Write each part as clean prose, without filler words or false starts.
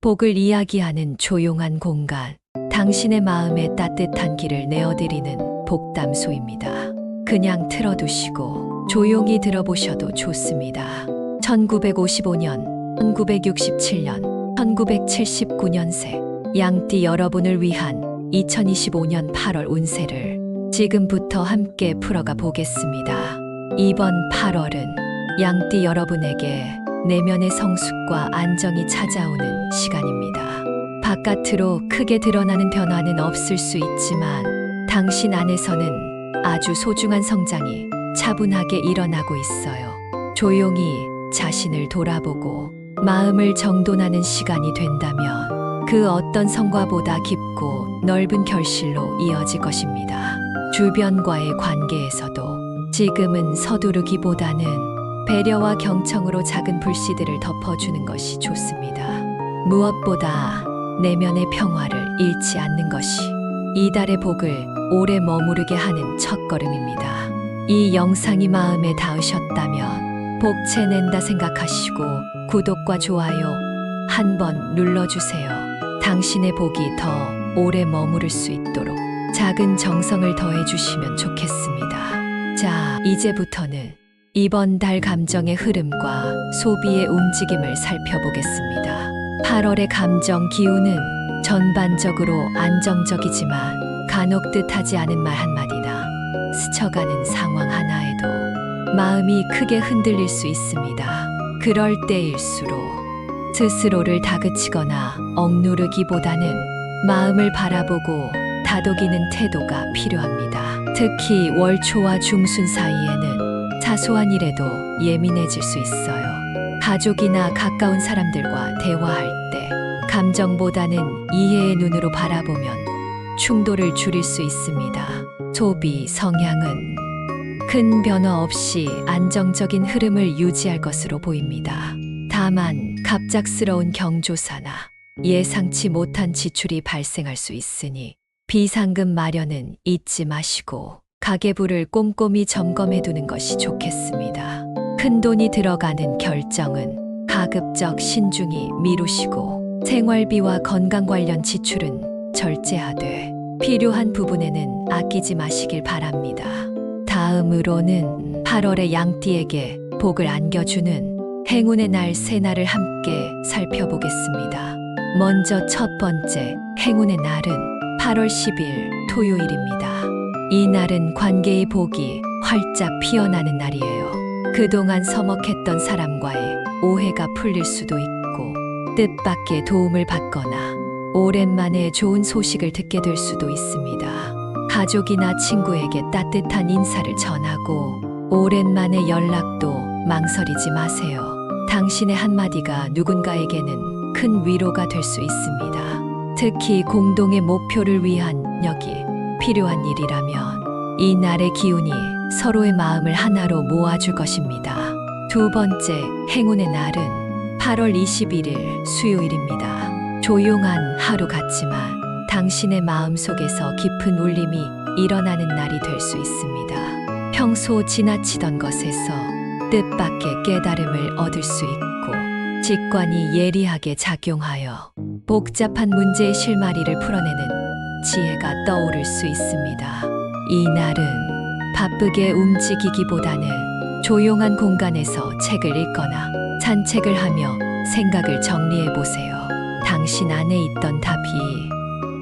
복을 이야기하는 조용한 공간, 당신의 마음에 따뜻한 길을 내어드리는 복담소입니다. 그냥 틀어두시고 조용히 들어보셔도 좋습니다. 1955년, 1967년, 1979년생 양띠 여러분을 위한 2025년 8월 운세를 지금부터 함께 풀어가 보겠습니다. 이번 8월은 양띠 여러분에게 내면의 성숙과 안정이 찾아오는 시간입니다. 바깥으로 크게 드러나는 변화는 없을 수 있지만 당신 안에서는 아주 소중한 성장이 차분하게 일어나고 있어요. 조용히 자신을 돌아보고 마음을 정돈하는 시간이 된다면 그 어떤 성과보다 깊고 넓은 결실로 이어질 것입니다. 주변과의 관계에서도 지금은 서두르기보다는 배려와 경청으로 작은 불씨들을 덮어주는 것이 좋습니다. 무엇보다 내면의 평화를 잃지 않는 것이 이달의 복을 오래 머무르게 하는 첫걸음입니다. 이 영상이 마음에 닿으셨다면 복채낸다 생각하시고 구독과 좋아요 한번 눌러주세요. 당신의 복이 더 오래 머무를 수 있도록 작은 정성을 더해주시면 좋겠습니다. 자, 이제부터는 이번 달 감정의 흐름과 소비의 움직임을 살펴보겠습니다. 8월의 감정 기운은 전반적으로 안정적이지만 간혹 뜻하지 않은 말 한마디나 스쳐가는 상황 하나에도 마음이 크게 흔들릴 수 있습니다. 그럴 때일수록 스스로를 다그치거나 억누르기보다는 마음을 바라보고 다독이는 태도가 필요합니다. 특히 월 초와 중순 사이에는 사소한 일에도 예민해질 수 있어요. 가족이나 가까운 사람들과 대화할 때 감정보다는 이해의 눈으로 바라보면 충돌을 줄일 수 있습니다. 소비 성향은 큰 변화 없이 안정적인 흐름을 유지할 것으로 보입니다. 다만 갑작스러운 경조사나 예상치 못한 지출이 발생할 수 있으니 비상금 마련은 잊지 마시고 가계부를 꼼꼼히 점검해 두는 것이 좋겠습니다. 큰돈이 들어가는 결정은 가급적 신중히 미루시고 생활비와 건강 관련 지출은 절제하되 필요한 부분에는 아끼지 마시길 바랍니다. 다음으로는 8월의 양띠에게 복을 안겨주는 행운의 날 세 날을 함께 살펴보겠습니다. 먼저 첫 번째 행운의 날은 8월 10일 토요일입니다. 이 날은 관계의 복이 활짝 피어나는 날이에요. 그동안 서먹했던 사람과의 오해가 풀릴 수도 있고 뜻밖의 도움을 받거나 오랜만에 좋은 소식을 듣게 될 수도 있습니다. 가족이나 친구에게 따뜻한 인사를 전하고 오랜만에 연락도 망설이지 마세요. 당신의 한마디가 누군가에게는 큰 위로가 될 수 있습니다. 특히 공동의 목표를 위한 역이 필요한 일이라면 이 날의 기운이 서로의 마음을 하나로 모아줄 것입니다. 두 번째 행운의 날은 8월 21일 수요일입니다. 조용한 하루 같지만 당신의 마음 속에서 깊은 울림이 일어나는 날이 될 수 있습니다. 평소 지나치던 것에서 뜻밖의 깨달음을 얻을 수 있고 직관이 예리하게 작용하여 복잡한 문제의 실마리를 풀어내는 지혜가 떠오를 수 있습니다. 이 날은 바쁘게 움직이기보다는 조용한 공간에서 책을 읽거나 산책을 하며 생각을 정리해 보세요. 당신 안에 있던 답이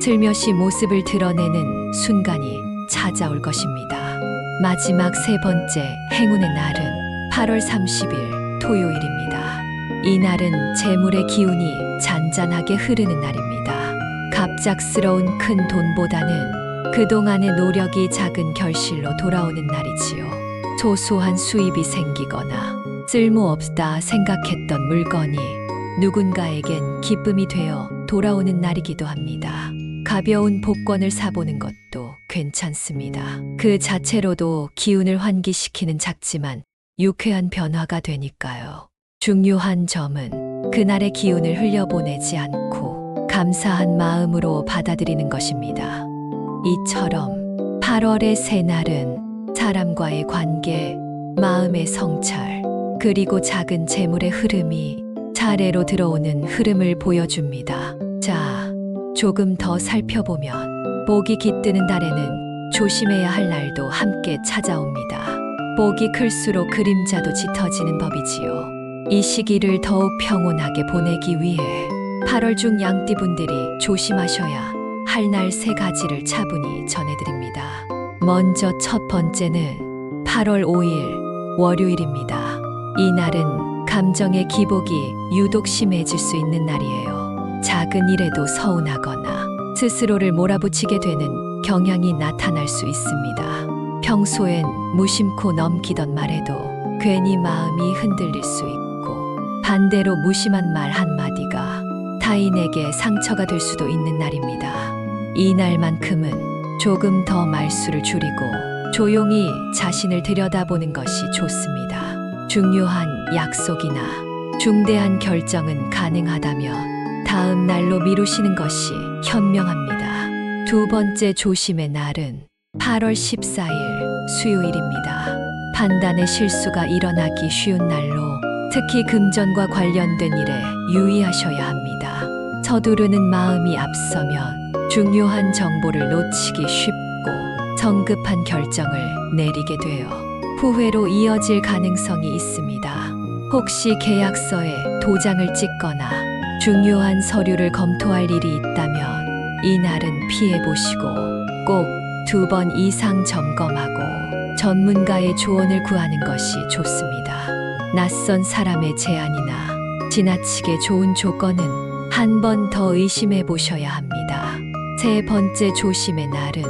슬며시 모습을 드러내는 순간이 찾아올 것입니다. 마지막 세 번째 행운의 날은 8월 30일 토요일입니다. 이 날은 재물의 기운이 잔잔하게 흐르는 날입니다. 갑작스러운 큰 돈보다는 그동안의 노력이 작은 결실로 돌아오는 날이지요. 소소한 수입이 생기거나 쓸모없다 생각했던 물건이 누군가에겐 기쁨이 되어 돌아오는 날이기도 합니다. 가벼운 복권을 사보는 것도 괜찮습니다. 그 자체로도 기운을 환기시키는 작지만 유쾌한 변화가 되니까요. 중요한 점은 그날의 기운을 흘려보내지 않고 감사한 마음으로 받아들이는 것입니다. 이처럼 8월의 새 날은 사람과의 관계, 마음의 성찰, 그리고 작은 재물의 흐름이 차례로 들어오는 흐름을 보여줍니다. 자, 조금 더 살펴보면 복이 깃드는 달에는 조심해야 할 날도 함께 찾아옵니다. 복이 클수록 그림자도 짙어지는 법이지요. 이 시기를 더욱 평온하게 보내기 위해 8월 중 양띠분들이 조심하셔야 할 날 3가지를 차분히 전해드립니다. 먼저 첫 번째는 8월 5일 월요일입니다. 이 날은 감정의 기복이 유독 심해질 수 있는 날이에요. 작은 일에도 서운하거나 스스로를 몰아붙이게 되는 경향이 나타날 수 있습니다. 평소엔 무심코 넘기던 말에도 괜히 마음이 흔들릴 수 있고, 반대로 무심한 말 한마디가 타인에게 상처가 될 수도 있는 날입니다. 이 날만큼은 조금 더 말수를 줄이고 조용히 자신을 들여다보는 것이 좋습니다. 중요한 약속이나 중대한 결정은 가능하다면 다음 날로 미루시는 것이 현명합니다. 두 번째 조심의 날은 8월 14일 수요일입니다. 판단의 실수가 일어나기 쉬운 날로 특히 금전과 관련된 일에 유의하셔야 합니다. 서두르는 마음이 앞서면 중요한 정보를 놓치기 쉽고 성급한 결정을 내리게 되어 후회로 이어질 가능성이 있습니다. 혹시 계약서에 도장을 찍거나 중요한 서류를 검토할 일이 있다면 이날은 피해보시고 꼭 2번 이상 점검하고 전문가의 조언을 구하는 것이 좋습니다. 낯선 사람의 제안이나 지나치게 좋은 조건은 한 번 더 의심해 보셔야 합니다. 세 번째 조심의 날은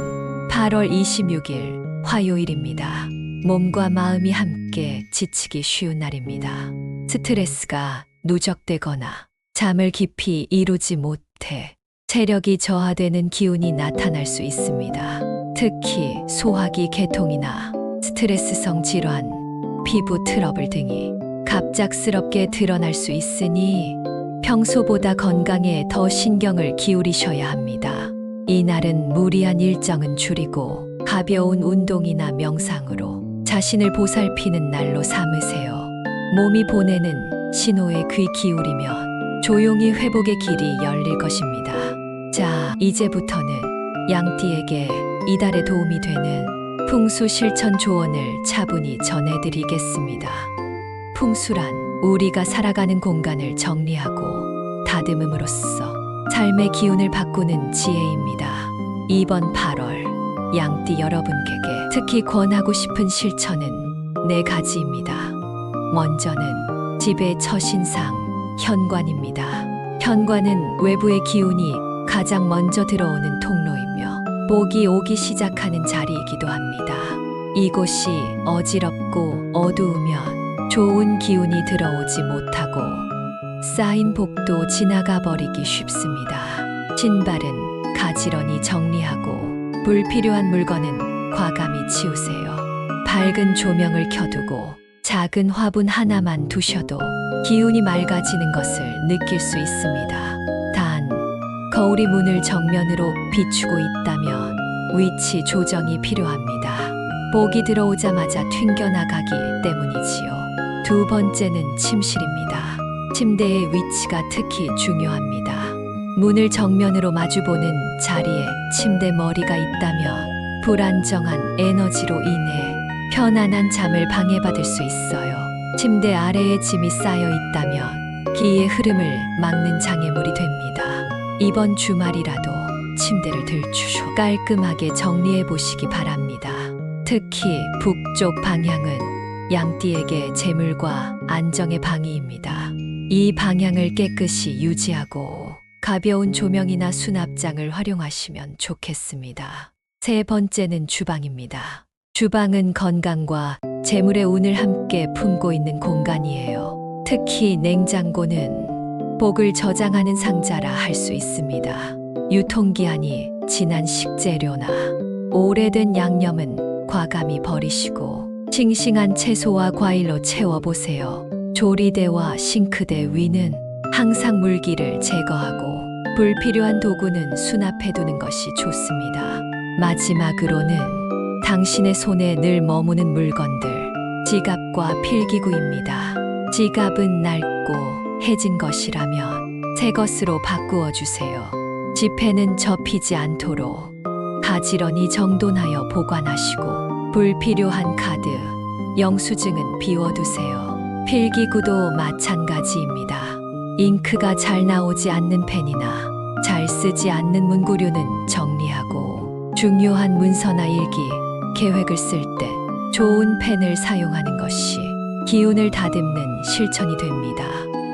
8월 26일 화요일입니다. 몸과 마음이 함께 지치기 쉬운 날입니다. 스트레스가 누적되거나 잠을 깊이 이루지 못해 체력이 저하되는 기운이 나타날 수 있습니다. 특히 소화기 계통이나 스트레스성 질환, 피부 트러블 등이 갑작스럽게 드러날 수 있으니 평소보다 건강에 더 신경을 기울이셔야 합니다. 이날은 무리한 일정은 줄이고 가벼운 운동이나 명상으로 자신을 보살피는 날로 삼으세요. 몸이 보내는 신호에 귀 기울이면 조용히 회복의 길이 열릴 것입니다. 자, 이제부터는 양띠에게 이달에 도움이 되는 풍수 실천 조언을 차분히 전해드리겠습니다. 풍수란 우리가 살아가는 공간을 정리하고 다듬음으로써 삶의 기운을 바꾸는 지혜입니다. 이번 8월 양띠 여러분께게 특히 권하고 싶은 실천은 4가지입니다. 먼저는 집의 첫인상, 현관입니다. 현관은 외부의 기운이 가장 먼저 들어오는 통로이며 복이 오기 시작하는 자리이기도 합니다. 이곳이 어지럽고 어두우면 좋은 기운이 들어오지 못하고 쌓인 복도 지나가 버리기 쉽습니다. 신발은 가지런히 정리하고 불필요한 물건은 과감히 치우세요. 밝은 조명을 켜두고 작은 화분 하나만 두셔도 기운이 맑아지는 것을 느낄 수 있습니다. 단, 거울이 문을 정면으로 비추고 있다면 위치 조정이 필요합니다. 복이 들어오자마자 튕겨나가기 때문이지요. 두 번째는 침실입니다. 침대의 위치가 특히 중요합니다. 문을 정면으로 마주보는 자리에 침대 머리가 있다면 불안정한 에너지로 인해 편안한 잠을 방해받을 수 있어요. 침대 아래에 짐이 쌓여 있다면 기의 흐름을 막는 장애물이 됩니다. 이번 주말이라도 침대를 들추셔 깔끔하게 정리해 보시기 바랍니다. 특히 북쪽 방향은 양띠에게 재물과 안정의 방위입니다. 이 방향을 깨끗이 유지하고 가벼운 조명이나 수납장을 활용하시면 좋겠습니다. 세 번째는 주방입니다. 주방은 건강과 재물의 운을 함께 품고 있는 공간이에요. 특히 냉장고는 복을 저장하는 상자라 할 수 있습니다. 유통기한이 지난 식재료나 오래된 양념은 과감히 버리시고 싱싱한 채소와 과일로 채워보세요. 조리대와 싱크대 위는 항상 물기를 제거하고 불필요한 도구는 수납해두는 것이 좋습니다. 마지막으로는 당신의 손에 늘 머무는 물건들, 지갑과 필기구입니다. 지갑은 낡고 해진 것이라면 새 것으로 바꾸어 주세요. 지폐는 접히지 않도록 가지런히 정돈하여 보관하시고 불필요한 카드, 영수증은 비워두세요. 필기구도 마찬가지입니다. 잉크가 잘 나오지 않는 펜이나 잘 쓰지 않는 문구류는 정리하고 중요한 문서나 일기, 계획을 쓸 때 좋은 펜을 사용하는 것이 기운을 다듬는 실천이 됩니다.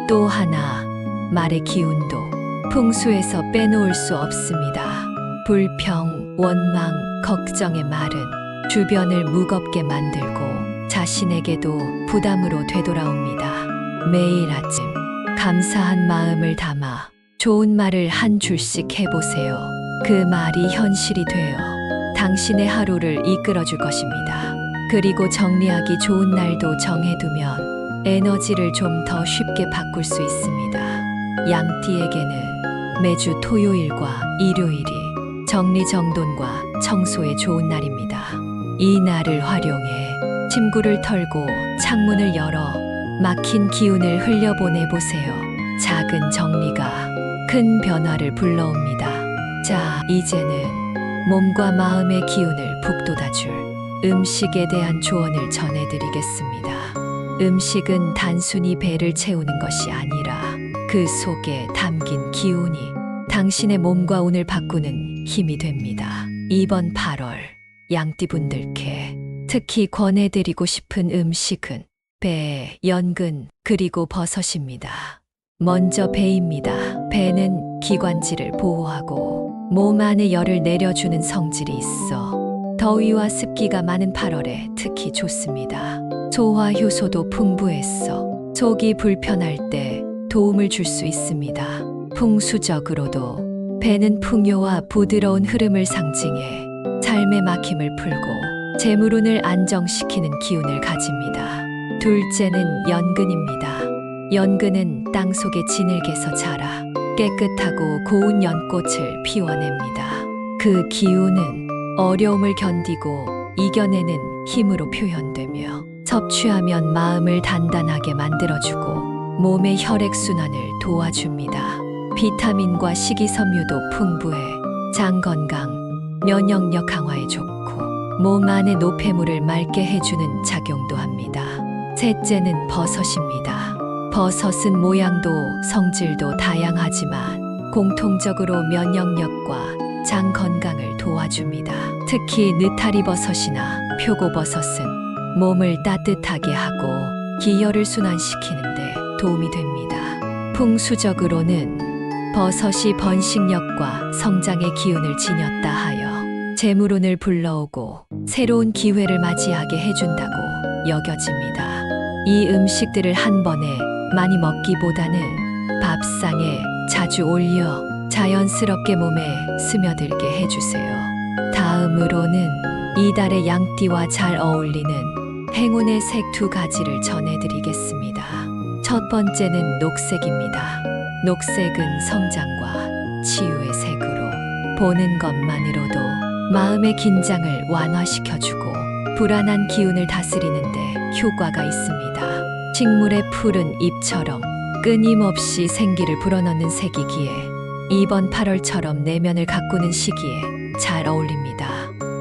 또 하나, 말의 기운도 풍수에서 빼놓을 수 없습니다. 불평, 원망, 걱정의 말은 주변을 무겁게 만들고 자신에게도 부담으로 되돌아옵니다. 매일 아침 감사한 마음을 담아 좋은 말을 한 줄씩 해보세요. 그 말이 현실이 되어 당신의 하루를 이끌어줄 것입니다. 그리고 정리하기 좋은 날도 정해두면 에너지를 좀 더 쉽게 바꿀 수 있습니다. 양띠에게는 매주 토요일과 일요일이 정리정돈과 청소에 좋은 날입니다. 이 날을 활용해 침구를 털고 창문을 열어 막힌 기운을 흘려보내보세요. 작은 정리가 큰 변화를 불러옵니다. 자, 이제는 몸과 마음의 기운을 북돋아줄 음식에 대한 조언을 전해드리겠습니다. 음식은 단순히 배를 채우는 것이 아니라 그 속에 담긴 기운이 당신의 몸과 운을 바꾸는 힘이 됩니다. 이번 8월 양띠분들께 특히 권해드리고 싶은 음식은 배, 연근, 그리고 버섯입니다. 먼저 배입니다. 배는 기관지를 보호하고 몸 안에 열을 내려주는 성질이 있어 더위와 습기가 많은 8월에 특히 좋습니다. 소화 효소도 풍부해서 속이 불편할 때 도움을 줄 수 있습니다. 풍수적으로도 배는 풍요와 부드러운 흐름을 상징해 삶의 막힘을 풀고 재물운을 안정시키는 기운을 가집니다. 둘째는 연근입니다. 연근은 땅 속에 진흙에서 자라 깨끗하고 고운 연꽃을 피워냅니다. 그 기운은 어려움을 견디고 이겨내는 힘으로 표현되며 섭취하면 마음을 단단하게 만들어주고 몸의 혈액순환을 도와줍니다. 비타민과 식이섬유도 풍부해 장 건강, 면역력 강화에 좋고 몸 안의 노폐물을 맑게 해주는 작용도 합니다. 셋째는 버섯입니다. 버섯은 모양도 성질도 다양하지만 공통적으로 면역력과 장 건강을 도와줍니다. 특히 느타리 버섯이나 표고버섯은 몸을 따뜻하게 하고 기혈을 순환시키는데 도움이 됩니다. 풍수적으로는 버섯이 번식력과 성장의 기운을 지녔다 하여 재물운을 불러오고 새로운 기회를 맞이하게 해준다고 여겨집니다. 이 음식들을 한 번에 많이 먹기보다는 밥상에 자주 올려 자연스럽게 몸에 스며들게 해주세요. 다음으로는 이달의 양띠와 잘 어울리는 행운의 색 2가지를 전해드리겠습니다. 첫 번째는 녹색입니다. 녹색은 성장과 치유의 색으로 보는 것만으로도 마음의 긴장을 완화시켜주고 불안한 기운을 다스리는데 효과가 있습니다. 식물의 푸른 잎처럼 끊임없이 생기를 불어넣는 색이기에 이번 8월처럼 내면을 가꾸는 시기에 잘 어울립니다.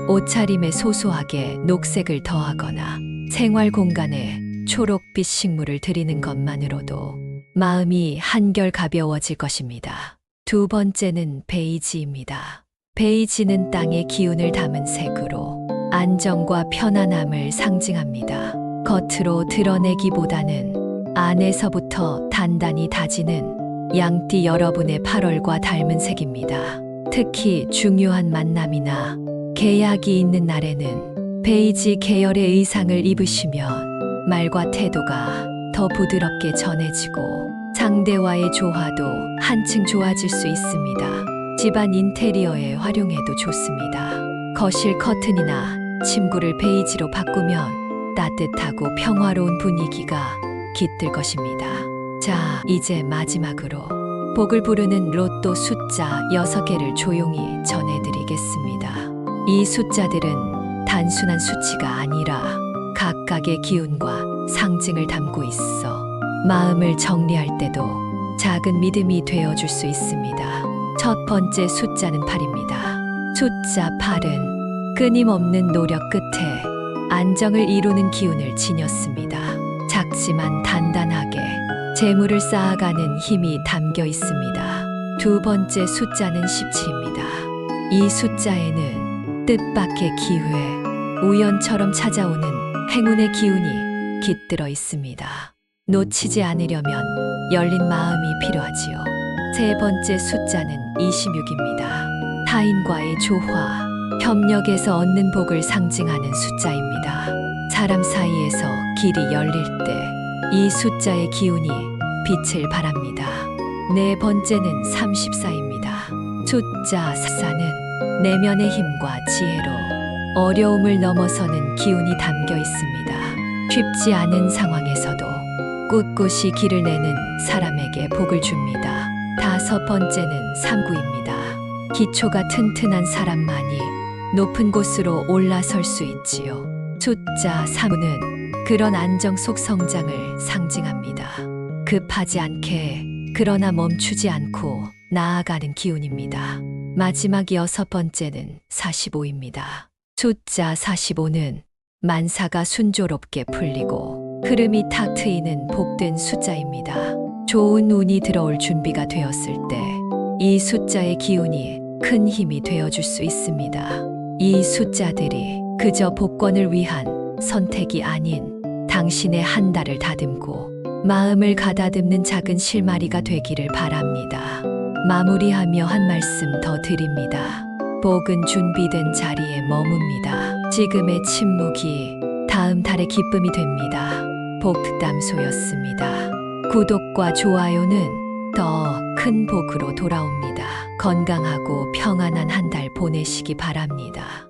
옷차림에 소소하게 녹색을 더하거나 생활 공간에 초록빛 식물을 들이는 것만으로도 마음이 한결 가벼워질 것입니다. 두 번째는 베이지입니다. 베이지는 땅의 기운을 담은 색으로 안정과 편안함을 상징합니다. 겉으로 드러내기보다는 안에서부터 단단히 다지는 양띠 여러분의 8월과 닮은 색입니다. 특히 중요한 만남이나 계약이 있는 날에는 베이지 계열의 의상을 입으시면 말과 태도가 더 부드럽게 전해지고 상대와의 조화도 한층 좋아질 수 있습니다. 집안 인테리어에 활용해도 좋습니다. 거실 커튼이나 침구를 베이지로 바꾸면 따뜻하고 평화로운 분위기가 깃들 것입니다. 자, 이제 마지막으로 복을 부르는 로또 숫자 6개를 조용히 전해드리겠습니다. 이 숫자들은 단순한 수치가 아니라 각각의 기운과 상징을 담고 있어 마음을 정리할 때도 작은 믿음이 되어줄 수 있습니다. 첫 번째 숫자는 8입니다. 숫자 8은 끊임없는 노력 끝에 안정을 이루는 기운을 지녔습니다. 작지만 단단하게 재물을 쌓아가는 힘이 담겨 있습니다. 두 번째 숫자는 17입니다. 이 숫자에는 뜻밖의 기회, 우연처럼 찾아오는 행운의 기운이 깃들어 있습니다. 놓치지 않으려면 열린 마음이 필요하지요. 세 번째 숫자는 26입니다. 타인과의 조화, 협력에서 얻는 복을 상징하는 숫자입니다. 사람 사이에서 길이 열릴 때 이 숫자의 기운이 빛을 발합니다. 네 번째는 34입니다. 숫자 4는 내면의 힘과 지혜로 어려움을 넘어서는 기운이 담겨 있습니다. 쉽지 않은 상황에서도 꿋꿋이 길을 내는 사람에게 복을 줍니다. 다섯 번째는 39입니다. 기초가 튼튼한 사람만이 높은 곳으로 올라설 수 있지요. 숫자 3는 그런 안정 속 성장을 상징합니다. 급하지 않게 그러나 멈추지 않고 나아가는 기운입니다. 마지막 여섯 번째는 45입니다. 숫자 45는 만사가 순조롭게 풀리고 흐름이 탁 트이는 복된 숫자입니다. 좋은 운이 들어올 준비가 되었을 때 이 숫자의 기운이 큰 힘이 되어줄 수 있습니다. 이 숫자들이 그저 복권을 위한 선택이 아닌 당신의 한 달을 다듬고 마음을 가다듬는 작은 실마리가 되기를 바랍니다. 마무리하며 한 말씀 더 드립니다. 복은 준비된 자리에 머뭅니다. 지금의 침묵이 다음 달의 기쁨이 됩니다. 복담소였습니다. 구독과 좋아요는 더 큰 복으로 돌아옵니다. 건강하고 평안한 한 달 보내시기 바랍니다.